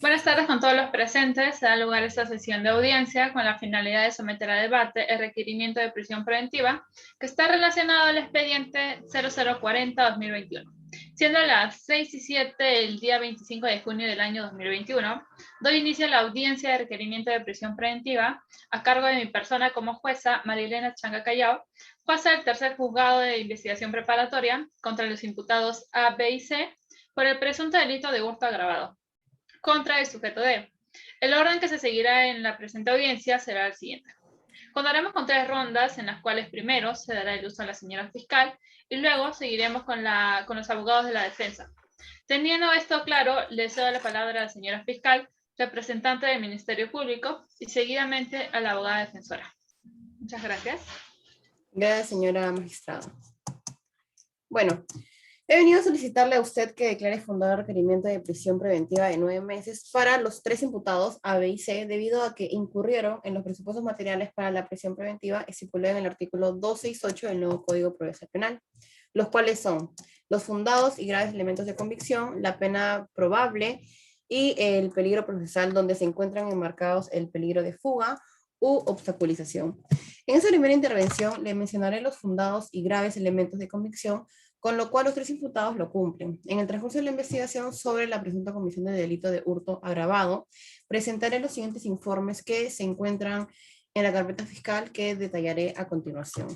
Buenas tardes con todos los presentes. Se da lugar a esta sesión de audiencia con la finalidad de someter a debate el requerimiento de prisión preventiva que está relacionado al expediente 0040-2021. Siendo las 6:07 el día 25 de junio del año 2021, doy inicio a la audiencia de requerimiento de prisión preventiva a cargo de mi persona como jueza, Marilena Changa Callao, jueza del tercer juzgado de investigación preparatoria contra los imputados A, B y C por el presunto delito de hurto agravado contra el sujeto D. El orden que se seguirá en la presente audiencia será el siguiente. Contaremos con 3 rondas en las cuales primero se dará el uso a la señora fiscal y luego seguiremos con los abogados de la defensa. Teniendo esto claro, le cedo la palabra a la señora fiscal, representante del Ministerio Público, y seguidamente a la abogada defensora. Muchas gracias. Gracias, señora magistrada. Bueno, he venido a solicitarle a usted que declare fundado el requerimiento de prisión preventiva de 9 meses para los 3 imputados A, B y C, debido a que incurrieron en los presupuestos materiales para la prisión preventiva estipulados en el artículo 268 del nuevo Código Procesal Penal, los cuales son los fundados y graves elementos de convicción, la pena probable y el peligro procesal, donde se encuentran enmarcados el peligro de fuga u obstaculización. En esa primera intervención le mencionaré los fundados y graves elementos de convicción, con lo cual los 3 imputados lo cumplen. En el transcurso de la investigación sobre la presunta comisión de delito de hurto agravado, presentaré los siguientes informes que se encuentran en la carpeta fiscal que detallaré a continuación.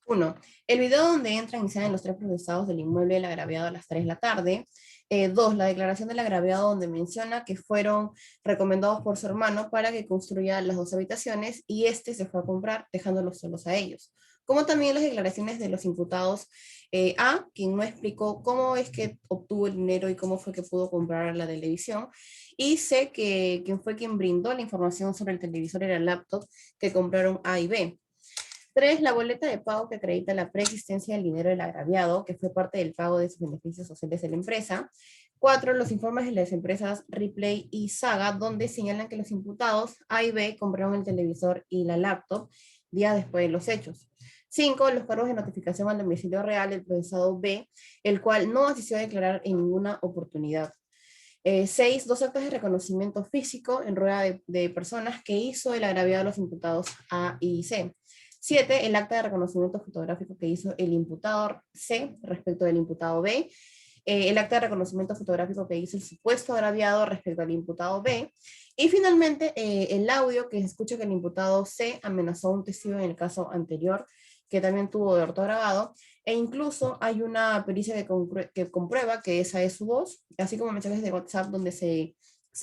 1. El video donde entran y salen los 3 procesados del inmueble del agraviado a las 3 de la tarde. 2. La declaración del agraviado donde menciona que fueron recomendados por su hermano para que construya las 2 habitaciones y este se fue a comprar dejándolos solos a ellos. Como también las declaraciones de los imputados A, quien no explicó cómo es que obtuvo el dinero y cómo fue que pudo comprar la televisión. Y C, que quien fue quien brindó la información sobre el televisor y el laptop que compraron A y B. 3. La boleta de pago que acredita la preexistencia del dinero del agraviado, que fue parte del pago de sus beneficios sociales de la empresa. 4. Los informes de las empresas Replay y Saga, donde señalan que los imputados A y B compraron el televisor y la laptop días después de los hechos. 5. Los cargos de notificación al domicilio real del procesado B, el cual no asistió a declarar en ninguna oportunidad. 6. 2 actas de reconocimiento físico en rueda de personas que hizo el agraviado a los imputados A y C. 7. El acta de reconocimiento fotográfico que hizo el imputador C respecto del imputado B. El acta de reconocimiento fotográfico que hizo el supuesto agraviado respecto al imputado B. Y finalmente, el audio que escucha que el imputado C amenazó a un testigo en el caso anterior, que también tuvo de hurto agravado. E incluso hay una pericia que comprueba que esa es su voz, así como mensajes de WhatsApp donde se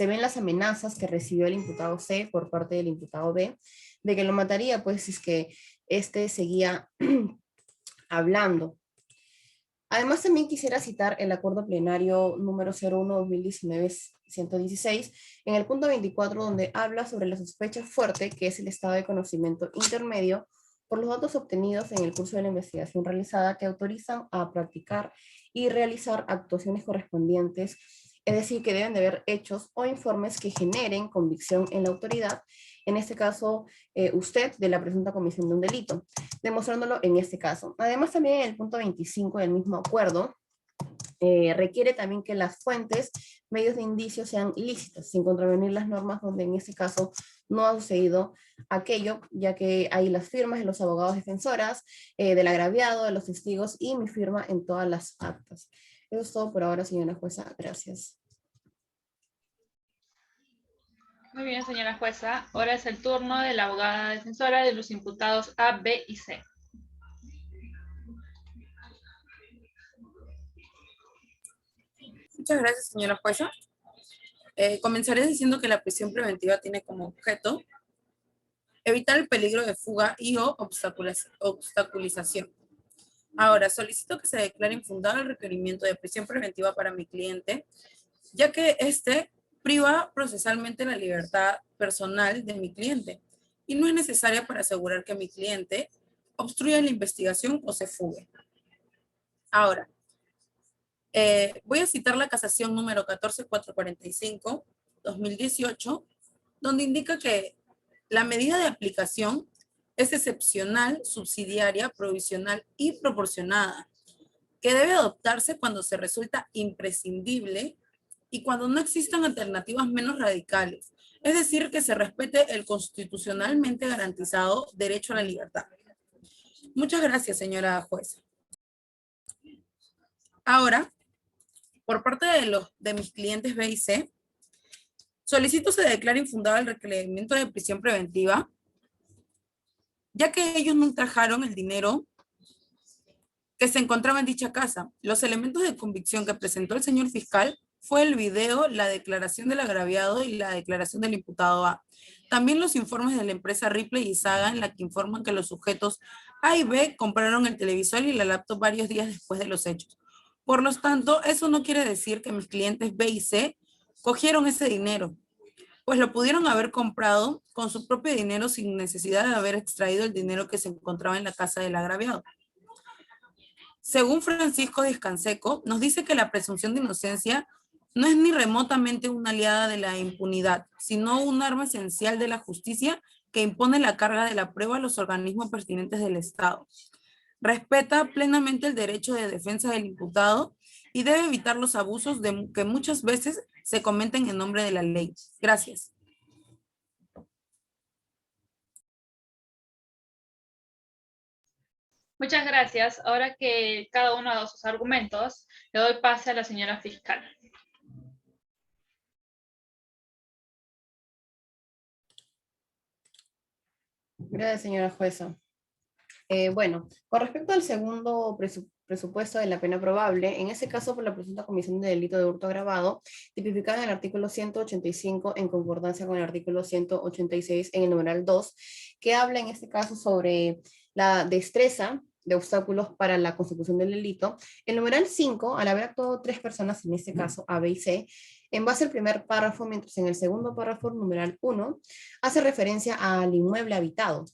ven las amenazas que recibió el imputado C por parte del imputado B, de que lo mataría, pues, si es que este seguía hablando. Además, también quisiera citar el acuerdo plenario número 01-2019-116, en el punto 24, donde habla sobre la sospecha fuerte, que es el estado de conocimiento intermedio, por los datos obtenidos en el curso de la investigación realizada, que autorizan a practicar y realizar actuaciones correspondientes, es decir, que deben de haber hechos o informes que generen convicción en la autoridad, en este caso usted, de la presunta comisión de un delito, demostrándolo en este caso. Además, también en el punto 25 del mismo acuerdo, requiere también que las fuentes, medios de indicio sean ilícitas, sin contravenir las normas, donde en este caso no ha sucedido aquello, ya que hay las firmas de los abogados defensoras, del agraviado, de los testigos y mi firma en todas las actas. Eso es todo por ahora, señora jueza. Gracias. Muy bien, señora jueza. Ahora es el turno de la abogada defensora de los imputados A, B y C. Muchas gracias, señora jueza. Comenzaré diciendo que la prisión preventiva tiene como objeto evitar el peligro de fuga y o obstaculización. Ahora, solicito que se declare infundado el requerimiento de prisión preventiva para mi cliente, ya que este priva procesalmente la libertad personal de mi cliente y no es necesaria para asegurar que mi cliente obstruya la investigación o se fugue. Ahora, voy a citar la casación número 14445-2018, donde indica que la medida de aplicación es excepcional, subsidiaria, provisional y proporcionada. que debe adoptarse cuando se resulta imprescindible y cuando no existan alternativas menos radicales, es decir, que se respete el constitucionalmente garantizado derecho a la libertad. Muchas gracias, señora jueza. Ahora, por parte de mis clientes B y C, solicito se declare infundado el requerimiento de prisión preventiva, ya que ellos no trajeron el dinero que se encontraba en dicha casa. Los elementos de convicción que presentó el señor fiscal fue el video, la declaración del agraviado y la declaración del imputado A. También los informes de la empresa Ripley y Saga, en la que informan que los sujetos A y B compraron el televisor y la laptop varios días después de los hechos. Por lo tanto, eso no quiere decir que mis clientes B y C cogieron ese dinero, pues lo pudieron haber comprado con su propio dinero sin necesidad de haber extraído el dinero que se encontraba en la casa del agraviado. Según Francisco Díaz-Canseco, nos dice que la presunción de inocencia no es ni remotamente una aliada de la impunidad, sino un arma esencial de la justicia que impone la carga de la prueba a los organismos pertinentes del Estado. Respeta plenamente el derecho de defensa del imputado y debe evitar los abusos que muchas veces se cometen en nombre de la ley. Gracias. Muchas gracias. Ahora que cada uno ha dado sus argumentos, le doy pase a la señora fiscal. Gracias, señora jueza. Bueno, con respecto al segundo presupuesto de la pena probable, en ese caso por la presunta comisión de delito de hurto agravado, tipificada en el artículo 185 en concordancia con el artículo 186 en el numeral 2, que habla en este caso sobre la destreza de obstáculos para la consecución del delito. El numeral 5, al haber actuado 3 personas, en este caso A, B y C, en base al primer párrafo, mientras en el segundo párrafo, numeral 1, hace referencia al inmueble habitado.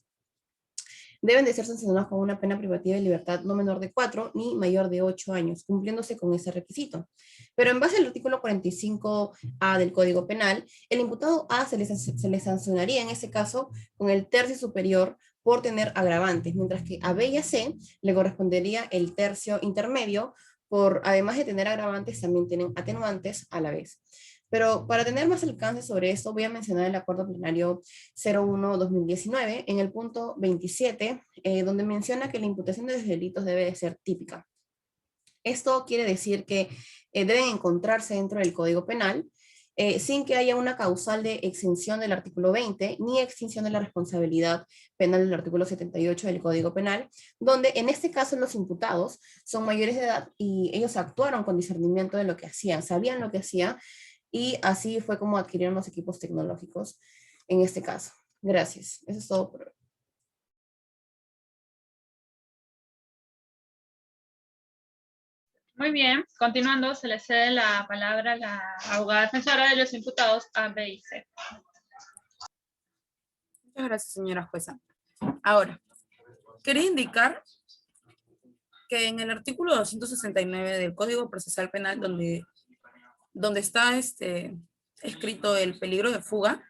Deben de ser sancionados con una pena privativa de libertad no menor de 4 ni mayor de 8 años, cumpliéndose con ese requisito. Pero en base al artículo 45A del Código Penal, el imputado A se le sancionaría en ese caso con el tercio superior por tener agravantes, mientras que a B y a C le correspondería el tercio intermedio por, además de tener agravantes, también tienen atenuantes a la vez. Pero para tener más alcance sobre esto, voy a mencionar el acuerdo plenario 01-2019 en el punto 27, donde menciona que la imputación de los delitos debe de ser típica. Esto quiere decir que deben encontrarse dentro del Código Penal, sin que haya una causal de exención del artículo 20, ni extinción de la responsabilidad penal del artículo 78 del Código Penal, donde en este caso los imputados son mayores de edad y ellos actuaron con discernimiento de lo que hacían, sabían lo que hacían, y así fue como adquirieron los equipos tecnológicos en este caso. Gracias. Eso es todo por hoy. Muy bien. Continuando, se le cede la palabra a la abogada defensora de los imputados A, B y C. Muchas gracias, señora jueza. Ahora, quería indicar que en el artículo 269 del Código Procesal Penal, donde está escrito el peligro de fuga,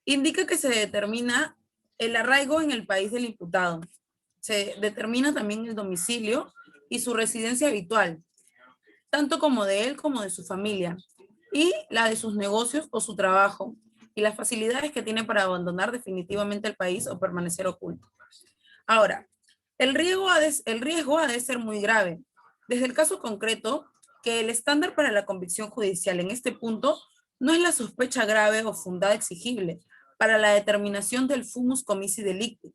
indica que se determina el arraigo en el país del imputado. Se determina también el domicilio y su residencia habitual, tanto como de él como de su familia, y la de sus negocios o su trabajo, y las facilidades que tiene para abandonar definitivamente el país o permanecer oculto. Ahora, el riesgo ha de ser muy grave. Desde el caso concreto, que el estándar para la convicción judicial en este punto no es la sospecha grave o fundada exigible para la determinación del fumus comissi delicti.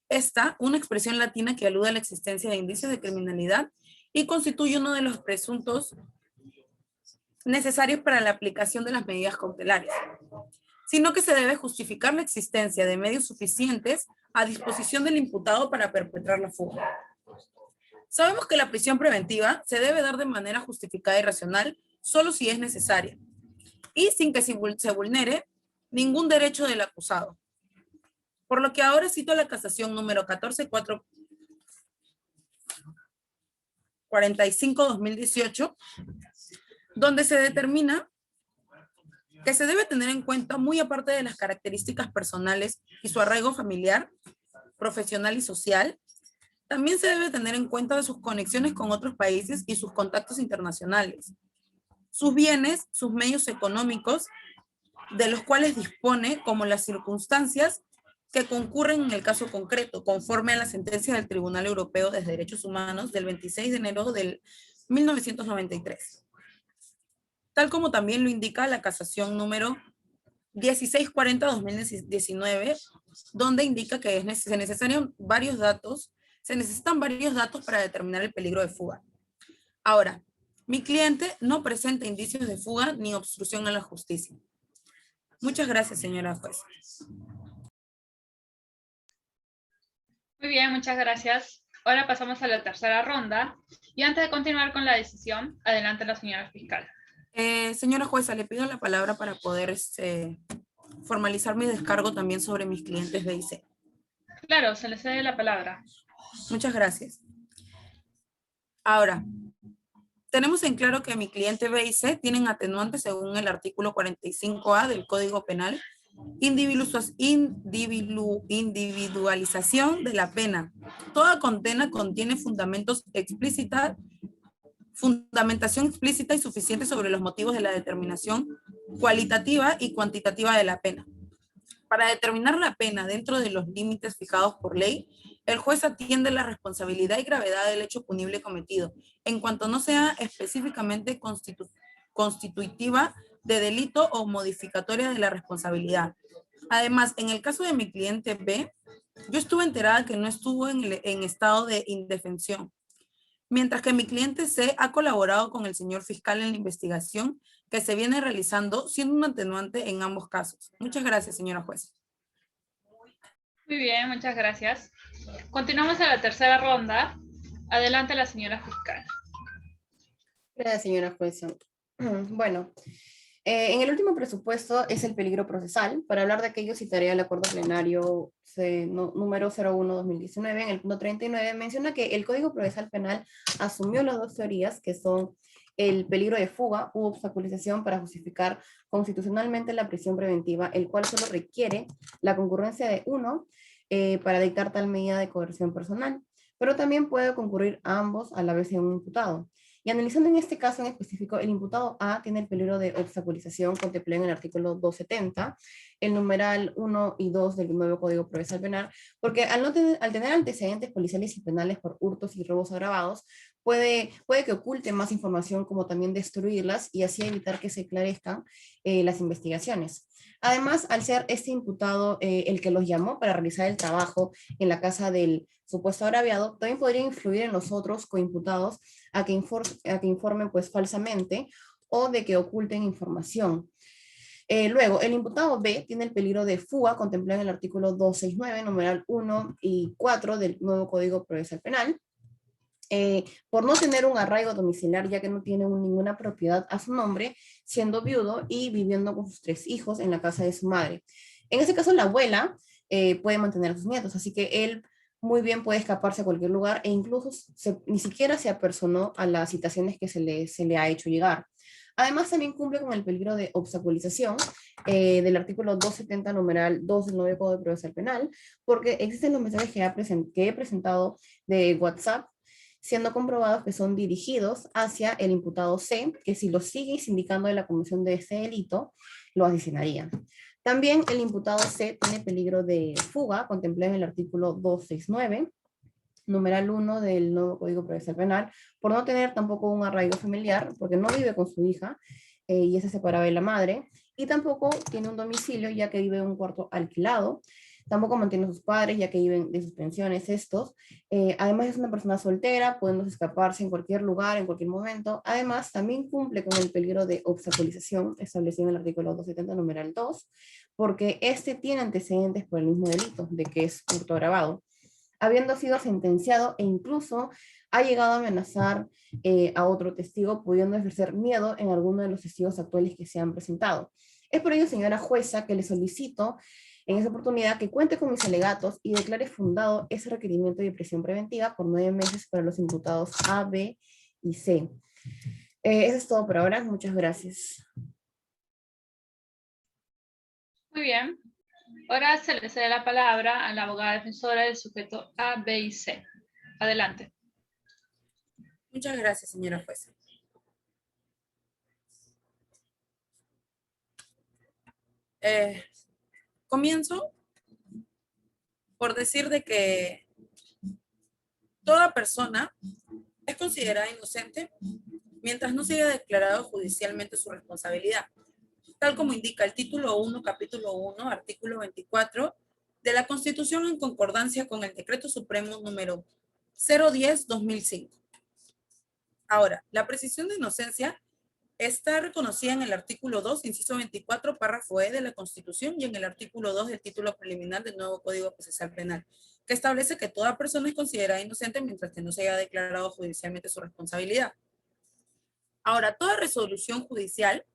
Esta, una expresión latina que alude a la existencia de indicios de criminalidad y constituye uno de los presuntos necesarios para la aplicación de las medidas cautelares, sino que se debe justificar la existencia de medios suficientes a disposición del imputado para perpetrar la fuga. Sabemos que la prisión preventiva se debe dar de manera justificada y racional solo si es necesaria y sin que se vulnere ningún derecho del acusado. Por lo que ahora cito la casación número 14445-2018, donde se determina que se debe tener en cuenta, muy aparte de las características personales y su arraigo familiar, profesional y social, También se debe tener en cuenta de sus conexiones con otros países y sus contactos internacionales, sus bienes, sus medios económicos, de los cuales dispone, como las circunstancias que concurren en el caso concreto, conforme a la sentencia del Tribunal Europeo de Derechos Humanos del 26 de enero del 1993. Tal como también lo indica la casación número 1640-2019, donde indica que se necesitan varios datos para determinar el peligro de fuga. Ahora, mi cliente no presenta indicios de fuga ni obstrucción a la justicia. Muchas gracias, señora juez. Muy bien, muchas gracias. Ahora pasamos a la tercera ronda. Y antes de continuar con la decisión, adelante la señora fiscal. Señora jueza, le pido la palabra para poder formalizar mi descargo también sobre mis clientes B y C. Claro, se le cede la palabra. Muchas gracias. Ahora, tenemos en claro que mi cliente B y C tienen atenuantes según el artículo 45A del Código Penal, individualización de la pena. Toda condena contiene fundamentación explícita y suficiente sobre los motivos de la determinación cualitativa y cuantitativa de la pena. Para determinar la pena dentro de los límites fijados por ley, el juez atiende la responsabilidad y gravedad del hecho punible cometido, en cuanto no sea específicamente constitutiva de delito o modificatoria de la responsabilidad. Además, en el caso de mi cliente B, yo estuve enterada que no estuvo en estado de indefensión, mientras que mi cliente C ha colaborado con el señor fiscal en la investigación que se viene realizando, siendo un atenuante en ambos casos. Muchas gracias, señora jueza. Muy bien, muchas gracias. Continuamos a la tercera ronda. Adelante la señora fiscal. Gracias, señora jueza. Bueno, en el último presupuesto es el peligro procesal. Para hablar de aquello citaré el acuerdo plenario número 01-2019. En el punto 39 menciona que el Código Procesal Penal asumió las dos teorías que son el peligro de fuga u obstaculización para justificar constitucionalmente la prisión preventiva, el cual solo requiere la concurrencia de uno para dictar tal medida de coerción personal, pero también puede concurrir a ambos a la vez en un imputado. Y analizando en este caso en específico, el imputado A tiene el peligro de obstaculización contemplado en el artículo 270, el numeral 1 y 2 del nuevo Código Procesal Penal, porque al tener antecedentes policiales y penales por hurtos y robos agravados, puede que oculte más información como también destruirlas y así evitar que se esclarezcan las investigaciones. Además, al ser este imputado el que los llamó para realizar el trabajo en la casa del supuesto agraviado, también podría influir en los otros coimputados a que informen pues falsamente o de que oculten información. Luego, el imputado B tiene el peligro de fuga contemplado en el artículo 269, numeral 1 y 4 del nuevo Código Procesal Penal, por no tener un arraigo domiciliar, ya que no tiene ninguna propiedad a su nombre, siendo viudo y viviendo con sus 3 hijos en la casa de su madre. En este caso, la abuela puede mantener a sus nietos, así que él muy bien puede escaparse a cualquier lugar e incluso ni siquiera se apersonó a las citaciones que se le ha hecho llegar. Además, también cumple con el peligro de obstaculización del artículo 270, numeral 2 del nuevo Código Procesal Penal, porque existen los mensajes que he presentado de WhatsApp, siendo comprobados que son dirigidos hacia el imputado C, que si lo sigue indicando de la comisión de este delito, lo asesinaría. También el imputado C tiene peligro de fuga, contemplado en el artículo 269, numeral 1 del nuevo Código Procesal Penal, por no tener tampoco un arraigo familiar, porque no vive con su hija y es separada de la madre, y tampoco tiene un domicilio, ya que vive en un cuarto alquilado. Tampoco mantiene a sus padres, ya que viven de sus pensiones estos. Además es una persona soltera, pudiendo escaparse en cualquier lugar, en cualquier momento. Además, también cumple con el peligro de obstaculización establecido en el artículo 270, numeral 2, porque este tiene antecedentes por el mismo delito, de que es hurto agravado, habiendo sido sentenciado e incluso ha llegado a amenazar a otro testigo, pudiendo ejercer miedo en alguno de los testigos actuales que se han presentado. Es por ello, señora jueza, que le solicito en esa oportunidad que cuente con mis alegatos y declare fundado ese requerimiento de prisión preventiva por 9 meses para los imputados A, B y C. Eso es todo por ahora. Muchas gracias. Muy bien. Ahora se le cede la palabra a la abogada defensora del sujeto A, B y C. Adelante. Muchas gracias, señora jueza. Comienzo por decir de que toda persona es considerada inocente mientras no se haya declarado judicialmente su responsabilidad, tal como indica el título 1, capítulo 1, artículo 24 de la Constitución en concordancia con el Decreto Supremo número 010-2005. Ahora, la presunción de inocencia está reconocida en el artículo 2, inciso 24, párrafo E de la Constitución y en el artículo 2 del título preliminar del nuevo Código Procesal Penal, que establece que toda persona es considerada inocente mientras que no se haya declarado judicialmente su responsabilidad. Ahora, toda resolución judicial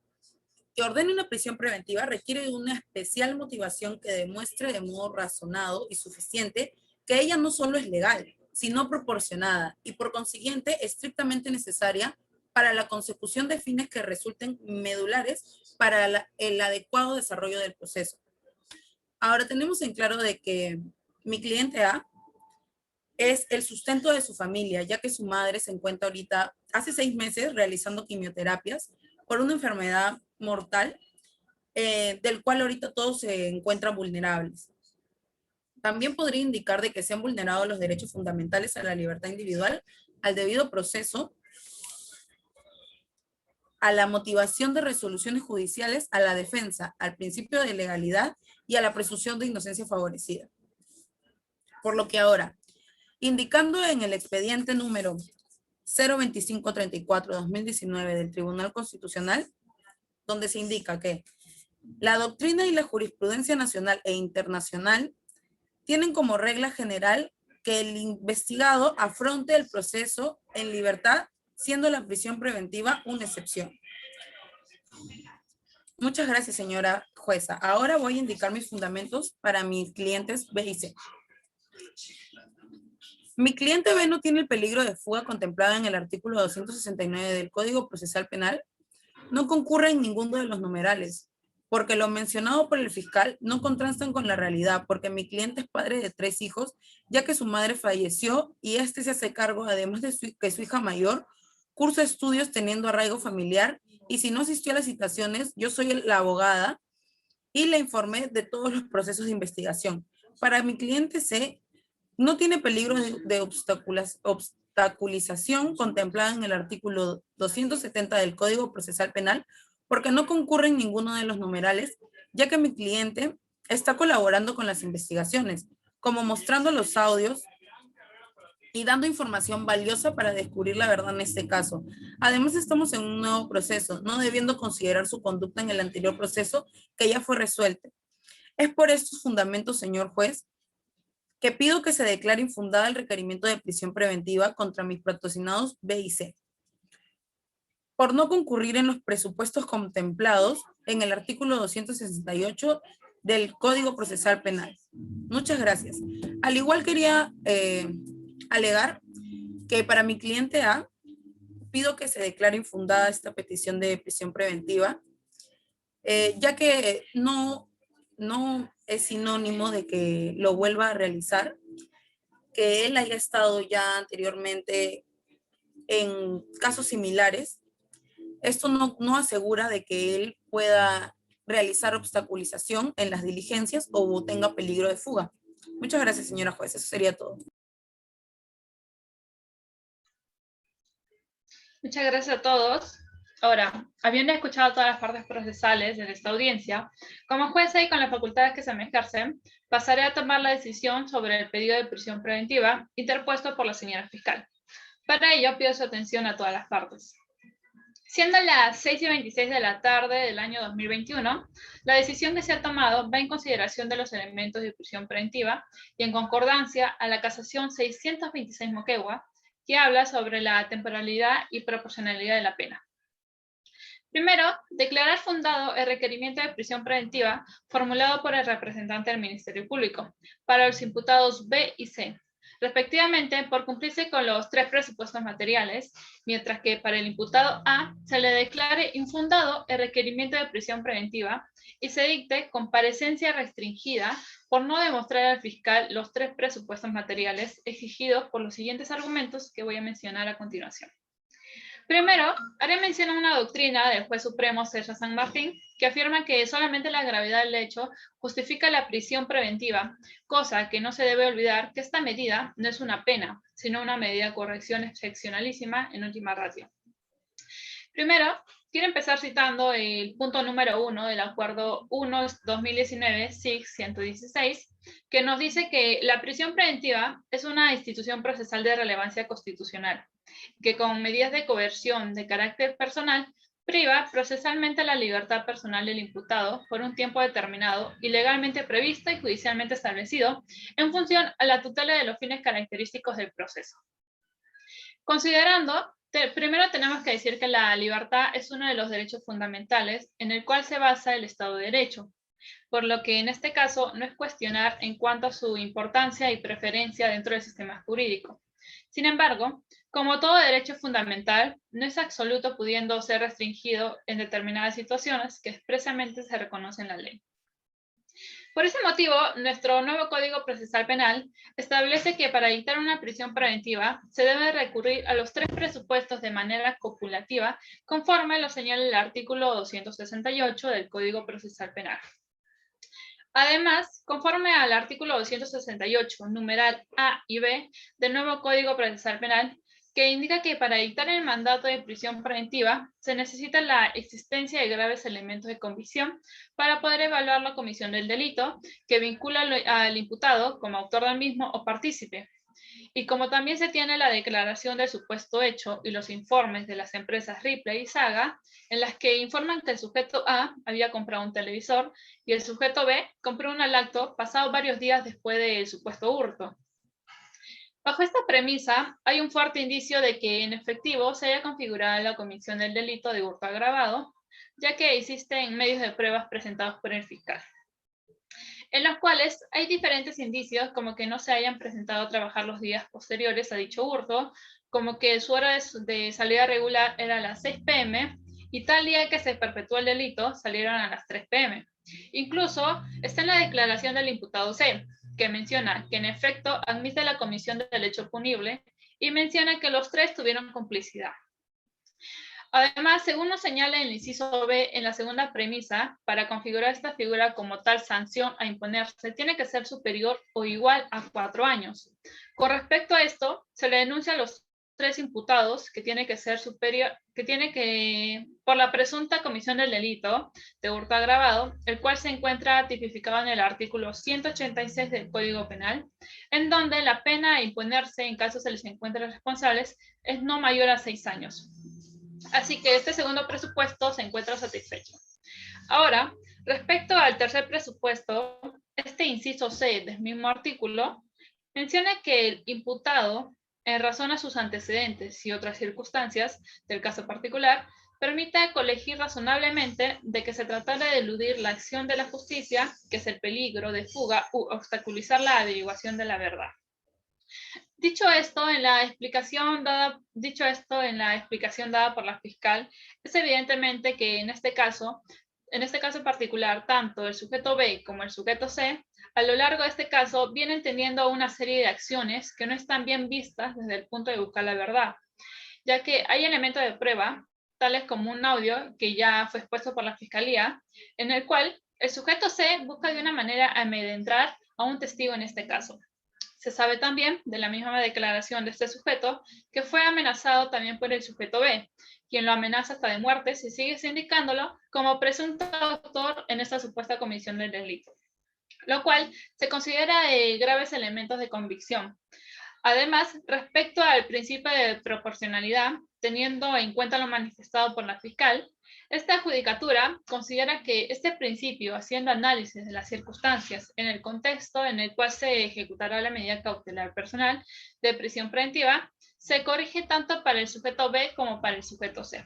que ordene una prisión preventiva requiere de una especial motivación que demuestre de modo razonado y suficiente que ella no solo es legal, sino proporcionada y por consiguiente estrictamente necesaria para la consecución de fines que resulten medulares para el adecuado desarrollo del proceso. Ahora tenemos en claro de que mi cliente A es el sustento de su familia, ya que su madre se encuentra ahorita, hace 6 meses, realizando quimioterapias por una enfermedad mortal, del cual ahorita todos se encuentran vulnerables. También podría indicar de que se han vulnerado los derechos fundamentales a la libertad individual, al debido proceso, a la motivación de resoluciones judiciales, a la defensa, al principio de legalidad y a la presunción de inocencia favorecida. Por lo que ahora, indicando en el expediente número 02534-2019 del Tribunal Constitucional, donde se indica que la doctrina y la jurisprudencia nacional e internacional tienen como regla general que el investigado afronte el proceso en libertad, siendo la prisión preventiva una excepción. Muchas gracias, señora jueza. Ahora voy a indicar mis fundamentos para mis clientes B y C. Mi cliente B no tiene el peligro de fuga contemplado en el artículo 269 del Código Procesal Penal. No concurre en ninguno de los numerales, porque lo mencionado por el fiscal no contrastan con la realidad, porque mi cliente es padre de 3 hijos, ya que su madre falleció y este se hace cargo, además de que su hija mayor cursa estudios teniendo arraigo familiar, y si no asistió a las citaciones, yo soy la abogada y le informé de todos los procesos de investigación. Para mi cliente C, no tiene peligro de obstaculización contemplada en el artículo 270 del Código Procesal Penal, porque no concurre en ninguno de los numerales, ya que mi cliente está colaborando con las investigaciones, como mostrando los audios y dando información valiosa para descubrir la verdad en este caso. Además, estamos en un nuevo proceso, no debiendo considerar su conducta en el anterior proceso que ya fue resuelto. Es por estos fundamentos, señor juez, que pido que se declare infundada el requerimiento de prisión preventiva contra mis patrocinados B y C, por no concurrir en los presupuestos contemplados en el artículo 268 del Código Procesal Penal. Muchas gracias. Al igual quería alegar que para mi cliente A, pido que se declare infundada esta petición de prisión preventiva, ya que no es sinónimo de que lo vuelva a realizar, que él haya estado ya anteriormente en casos similares. Esto no asegura de que él pueda realizar obstaculización en las diligencias o tenga peligro de fuga. Muchas gracias, señora juez. Eso sería todo. Muchas gracias a todos. Ahora, habiendo escuchado todas las partes procesales de esta audiencia, como jueza y con las facultades que se me ejercen, pasaré a tomar la decisión sobre el pedido de prisión preventiva interpuesto por la señora fiscal. Para ello, pido su atención a todas las partes. Siendo las 6:26 de la tarde del año 2021, la decisión que se ha tomado va en consideración de los elementos de prisión preventiva y en concordancia a la casación 626 Moquegua, que habla sobre la temporalidad y proporcionalidad de la pena. Primero, declarar fundado el requerimiento de prisión preventiva formulado por el representante del Ministerio Público para los imputados B y C, respectivamente por cumplirse con los 3 presupuestos materiales, mientras que para el imputado A se le declare infundado el requerimiento de prisión preventiva y se dicte comparecencia restringida por no demostrar al fiscal los 3 presupuestos materiales exigidos por los siguientes argumentos que voy a mencionar a continuación. Primero, haré mención a una doctrina del juez supremo César San Martín que afirma que solamente la gravedad del hecho justifica la prisión preventiva, cosa que no se debe olvidar que esta medida no es una pena, sino una medida de corrección excepcionalísima en última ratio. Primero, quiero empezar citando el punto número 1 del Acuerdo 1-2019 SIC 116, que nos dice que la prisión preventiva es una institución procesal de relevancia constitucional, que con medidas de coerción de carácter personal priva procesalmente la libertad personal del imputado por un tiempo determinado y legalmente previsto y judicialmente establecido en función a la tutela de los fines característicos del proceso. Considerando, primero tenemos que decir que la libertad es uno de los derechos fundamentales en el cual se basa el Estado de Derecho, por lo que en este caso no es cuestionar en cuanto a su importancia y preferencia dentro del sistema jurídico. Sin embargo, como todo derecho fundamental, no es absoluto pudiendo ser restringido en determinadas situaciones que expresamente se reconocen en la ley. Por ese motivo, nuestro nuevo Código Procesal Penal establece que para dictar una prisión preventiva se debe recurrir a los 3 presupuestos de manera copulativa, conforme lo señala el artículo 268 del Código Procesal Penal. Además, conforme al artículo 268, numeral A y B del nuevo Código Procesal Penal, que indica que para dictar el mandato de prisión preventiva se necesita la existencia de graves elementos de convicción para poder evaluar la comisión del delito que vincula al imputado como autor del mismo o partícipe. Y como también se tiene la declaración del supuesto hecho y los informes de las empresas Ripley y Saga, en las que informan que el sujeto A había comprado un televisor y el sujeto B compró un lacto pasado varios días después del supuesto hurto. Bajo esta premisa, hay un fuerte indicio de que en efectivo se haya configurado la comisión del delito de hurto agravado, ya que existen medios de pruebas presentados por el fiscal, en los cuales hay diferentes indicios como que no se hayan presentado a trabajar los días posteriores a dicho hurto, como que su hora de salida regular era a las 6 p.m. y tal día que se perpetuó el delito salieron a las 3 p.m. Incluso está en la declaración del imputado C, que menciona que en efecto admite la comisión del hecho punible y menciona que los 3 tuvieron complicidad. Además, según nos señala el inciso B en la segunda premisa, para configurar esta figura como tal sanción a imponerse, tiene que ser superior o igual a 4 años. Con respecto a esto, se le denuncia a los 3 imputados que tiene que ser superior, por la presunta comisión del delito de hurto agravado, el cual se encuentra tipificado en el artículo 186 del Código Penal, en donde la pena a imponerse en caso se les encuentre responsables es no mayor a 6 años. Así que este segundo presupuesto se encuentra satisfecho. Ahora, respecto al tercer presupuesto, este inciso C del mismo artículo menciona que el imputado, en razón a sus antecedentes y otras circunstancias del caso particular, permite colegir razonablemente de que se tratara de eludir la acción de la justicia, que es el peligro de fuga u obstaculizar la averiguación de la verdad. Dicho esto, en la explicación dada por la fiscal, es evidentemente que en este caso en particular, tanto el sujeto B como el sujeto C, a lo largo de este caso, vienen teniendo una serie de acciones que no están bien vistas desde el punto de buscar la verdad, ya que hay elementos de prueba, tales como un audio que ya fue expuesto por la fiscalía, en el cual el sujeto C busca de una manera amedrentar a un testigo en este caso. Se sabe también, de la misma declaración de este sujeto, que fue amenazado también por el sujeto B, quien lo amenaza hasta de muerte si sigue indicándolo como presunto autor en esta supuesta comisión del delito, lo cual se considera graves elementos de convicción. Además, respecto al principio de proporcionalidad, teniendo en cuenta lo manifestado por la fiscal, esta judicatura considera que este principio, haciendo análisis de las circunstancias en el contexto en el cual se ejecutará la medida cautelar personal de prisión preventiva, se corrige tanto para el sujeto B como para el sujeto C.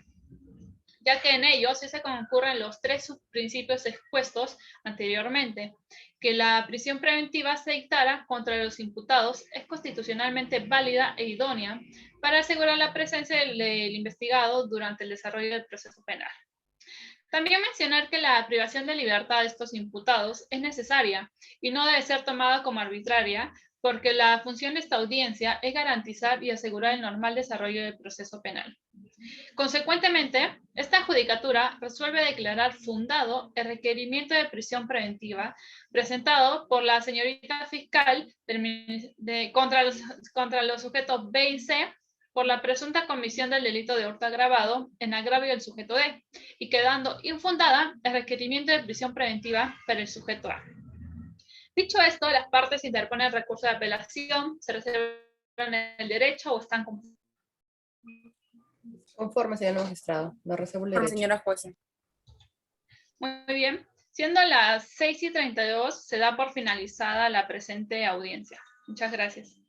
ya que en ellos sí se concurren los tres subprincipios expuestos anteriormente. Que la prisión preventiva se dictara contra los imputados es constitucionalmente válida e idónea para asegurar la presencia del investigado durante el desarrollo del proceso penal. También mencionar que la privación de libertad de estos imputados es necesaria y no debe ser tomada como arbitraria, porque la función de esta audiencia es garantizar y asegurar el normal desarrollo del proceso penal. Consecuentemente, esta judicatura resuelve declarar fundado el requerimiento de prisión preventiva presentado por la señorita fiscal contra los sujetos B y C por la presunta comisión del delito de hurto agravado en agravio del sujeto D, y quedando infundada el requerimiento de prisión preventiva para el sujeto A. Dicho esto, las partes interponen recurso de apelación, se reservan el derecho o están Conforme, señor magistrado. Me reservo el derecho. Señora jueza. Muy bien. Siendo las 6:32, se da por finalizada la presente audiencia. Muchas gracias.